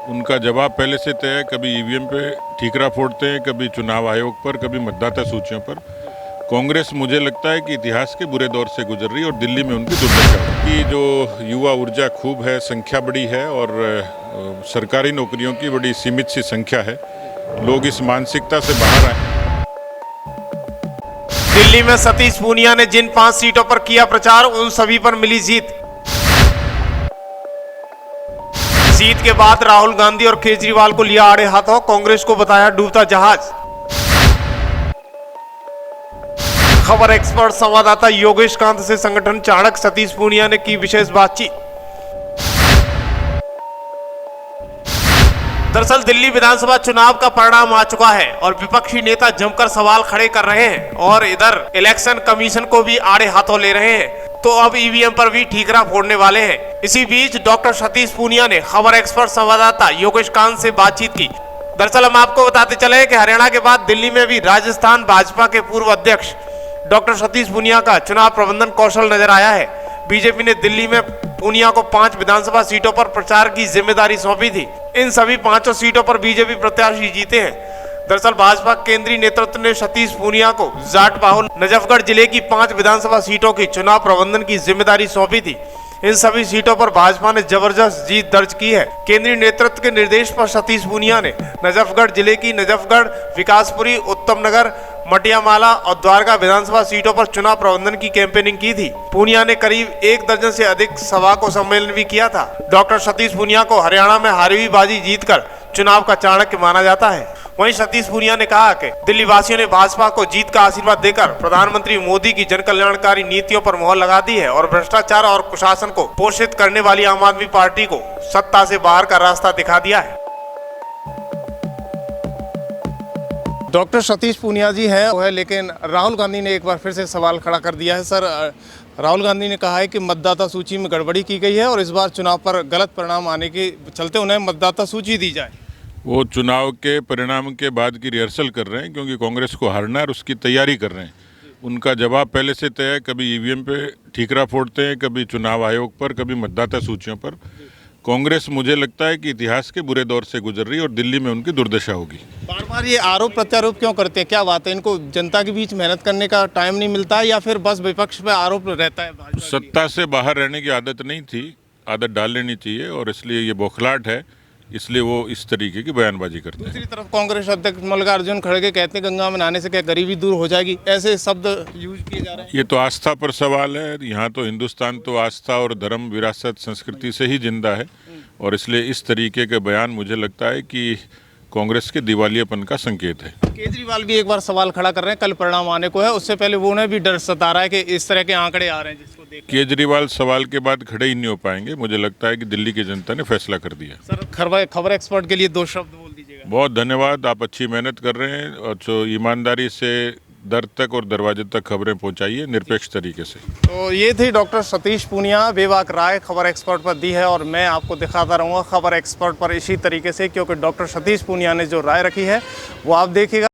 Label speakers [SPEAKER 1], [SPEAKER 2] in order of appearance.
[SPEAKER 1] उनका जवाब पहले से तय है। कभी ईवीएम पे ठीकरा फोड़ते हैं, कभी चुनाव आयोग पर, कभी मतदाता सूचियों पर। कांग्रेस मुझे लगता है कि इतिहास के बुरे दौर से गुजर रही है और दिल्ली में उनकी दुर्दशा है कि जो युवा ऊर्जा खूब है, संख्या बड़ी है और सरकारी नौकरियों की बड़ी सीमित सी संख्या है। लोग इस मानसिकता से बाहर आए।
[SPEAKER 2] दिल्ली में सतीश पूनिया ने जिन 5 सीटों पर किया प्रचार, उन सभी पर मिली जीत। जीत के बाद राहुल गांधी और केजरीवाल को लिया आड़े हाथों, कांग्रेस को बताया डूबता जहाज। खबर एक्सपर्ट संवाददाता योगेश कांत से संगठन चाणक्य सतीश पूनिया ने की विशेष बातचीत। दरअसल दिल्ली विधानसभा चुनाव का परिणाम आ चुका है और विपक्षी नेता जमकर सवाल खड़े कर रहे हैं और इधर इलेक्शन कमीशन को भी आड़े हाथों ले रहे हैं, तो अब ईवीएम पर भी ठीकरा फोड़ने वाले हैं। इसी बीच डॉक्टर सतीश पूनिया ने खबर एक्सपर्ट संवाददाता योगेश कांत से बातचीत की। दरअसल हम आपको बताते चले कि हरियाणा के बाद दिल्ली में भी राजस्थान भाजपा के पूर्व अध्यक्ष डॉक्टर सतीश पूनिया का चुनाव प्रबंधन कौशल नजर आया है। बीजेपी ने दिल्ली में पूनिया को 5 विधानसभा सीटों पर प्रचार की जिम्मेदारी सौंपी थी। इन सभी 5 सीटों पर बीजेपी प्रत्याशी जीते हैं। दरअसल भाजपा केंद्रीय नेतृत्व ने सतीश पूनिया को जाट बाहुल नजफगढ़ जिले की 5 विधानसभा सीटों की चुनाव प्रबंधन की जिम्मेदारी सौंपी थी। इन सभी सीटों पर भाजपा ने जबरदस्त जीत दर्ज की है। केंद्रीय नेतृत्व के निर्देश पर सतीश पूनिया ने नजफगढ़ जिले की नजफगढ़, विकासपुरी, उत्तम नगर, मटियामाला और द्वारका विधानसभा सीटों पर चुनाव प्रबंधन की कैंपेनिंग की थी। पूनिया ने करीब 1 दर्जन से अधिक सभा को सम्मेलन भी किया था। डॉक्टर सतीश पूनिया को हरियाणा में हारी हुई बाजी जीतकर चुनाव का चाणक्य माना जाता है। वहीं सतीश पूनिया ने कहा कि दिल्ली वासियों ने भाजपा को जीत का आशीर्वाद देकर प्रधानमंत्री मोदी की जन कल्याणकारी नीतियों पर मोहर लगा दी है और भ्रष्टाचार और कुशासन को पोषित करने वाली आम आदमी पार्टी को सत्ता से बाहर का रास्ता दिखा दिया है। डॉक्टर सतीश पूनिया जी हैं वो है, लेकिन राहुल गांधी ने एक बार फिर से सवाल खड़ा कर दिया है। सर, राहुल गांधी ने कहा है कि मतदाता सूची में गड़बड़ी की गई है और इस बार चुनाव पर गलत परिणाम आने के चलते उन्हें मतदाता सूची दी जाए।
[SPEAKER 1] वो चुनाव के परिणाम के बाद की रिहर्सल कर रहे हैं क्योंकि कांग्रेस को हारना है और उसकी तैयारी कर रहे हैं। उनका जवाब पहले से तय है। कभी ईवीएम पे ठीकरा फोड़ते हैं, कभी चुनाव आयोग पर, कभी मतदाता सूचियों पर। कांग्रेस मुझे लगता है कि इतिहास के बुरे दौर से गुजर रही है और दिल्ली में उनकी दुर्दशा होगी।
[SPEAKER 2] बार बार ये आरोप प्रत्यारोप क्यों करते हैं? क्या बात है, इनको जनता के बीच मेहनत करने का टाइम नहीं मिलता है या फिर बस विपक्ष पे आरोप रहता है?
[SPEAKER 1] सत्ता से बाहर रहने की आदत नहीं थी, आदत डाल लेनी चाहिए और इसलिए ये बौखलाहट है, इसलिए वो इस तरीके की बयानबाजी करते हैं।
[SPEAKER 2] दूसरी तरफ कांग्रेस अध्यक्ष मल्लिकार्जुन खड़गे कहते हैं गंगा में नहाने से क्या गरीबी दूर हो जाएगी, ऐसे शब्द यूज किए जा रहे हैं।
[SPEAKER 1] ये तो आस्था पर सवाल है। यहाँ तो हिंदुस्तान तो आस्था और धर्म, विरासत, संस्कृति से ही जिंदा है और इसलिए इस तरीके के बयान मुझे लगता है कि कांग्रेस के दिवालियापन का संकेत है।
[SPEAKER 2] केजरीवाल भी एक बार सवाल खड़ा कर रहे हैं, कल परिणाम आने को है, उससे पहले वो उन्हें भी डर सता रहा है कि इस तरह के आंकड़े आ रहे हैं जिसको देख।
[SPEAKER 1] केजरीवाल सवाल के बाद खड़े ही नहीं हो पाएंगे। मुझे लगता है कि दिल्ली की जनता ने फैसला कर दिया।
[SPEAKER 2] सर, खबर एक्सपर्ट के लिए 2 शब्द बोल दीजिएगा।
[SPEAKER 1] बहुत धन्यवाद। आप अच्छी मेहनत कर रहे हैं और जो ईमानदारी से दर तक और दरवाजे तक खबरें पहुंचाइए निरपेक्ष तरीके से।
[SPEAKER 2] तो ये थी डॉक्टर सतीश पूनिया बेबाक राय खबर एक्सपर्ट पर दी है और मैं आपको दिखाता रहूँगा खबर एक्सपर्ट पर इसी तरीके से, क्योंकि डॉक्टर सतीश पूनिया ने जो राय रखी है वो आप देखिएगा।